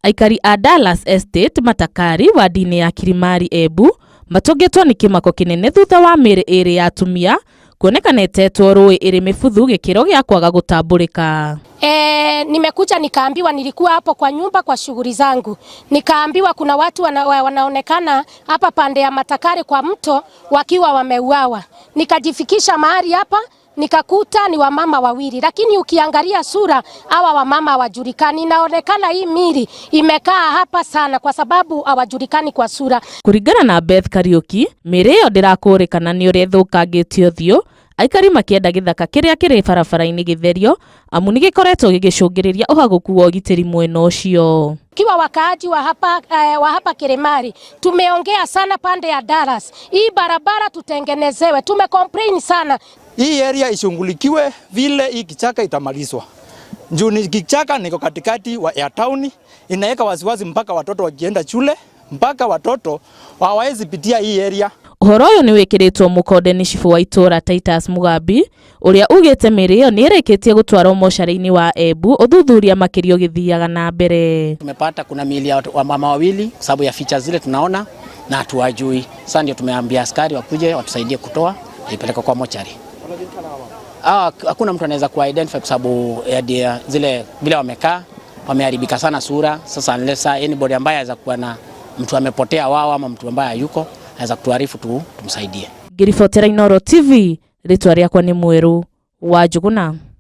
Aikari a Dallas Estate Matakari wa dini ya Kilimari Embu matogetwo ni kimako kinene thutha wa mĩĩrĩ ĩrĩ ya atumia kuonekana etetwo rũĩ ĩrĩ mĩbuthu gĩkĩro gĩa kwaga gũtambũrĩka. Nimekuja nikaambiwa, nilikuwa hapo kwa nyumba kwa shughuli zangu, nikaambiwa kuna watu wanaonekana hapa pande ya Matakari kwa mto wakiwa wameuawa. Nikajifikisha mahali hapa nikakuta ni wamama wawili, lakini ukiangalia sura hawa wamama hawajulikani. Inaonekana hii mili imekaa hapa sana kwa sababu hawajulikani kwa sura. Kuringana na Beth Kariuki, mĩĩrĩ ĩyo ndĩrakũrĩkana nĩ ũrĩa ĩthũkangĩtio ũthiũ. Aikari makĩenda gĩthaka kĩrĩa kĩrĩ barabara-inĩ gĩtherio amu nĩ gĩkoretwo gĩgĩcũngĩrĩria ũhagũku wa ũgitĩri mwena ũcio. Kiwa wakaaji wa hapa Kilimari tumeongea sana pande ya Dallas, hii barabara tutengenezewe, tumecomplain sana. Hii area ishungulikiwe vile hii kichaka itamalizwa. Juu ni kichaka niko katikati wa ya town, inaweka wasiwasi mpaka watoto wakienda shule, mpaka watoto hawawezi pitia hii area. Ũhoro ũyũ nĩ wĩkĩrĩtwo mũkonde nĩ cibu wa itũũra Titus Mugambi ũrĩa ugĩte mĩĩrĩ ĩyo nĩ ĩrĩkĩtie gũtwarwo mocarĩ-inĩ wa Embu, ũthuthuria makĩria ũgĩthiaga na mbere. Tumepata kuna miili ya mama wawili kwa sababu ya features zile tunaona na hatuwajui. Sasa ndio tumeambia askari wakuje watusaidie kutoa ipeleke kwa mochari. Hakuna mtu anaweza kuidentify kwa sababu ya zile vile wamekaa wameharibika sana sura. Sasa unless anybody ambaye anaweza kuwa na mtu amepotea wao ama mtu ambaye hayuko anaweza kutuarifu tumsaidie. Ngiribotera Inooro TV, ritwa rĩakwa nĩ Mweru wa Njuguna.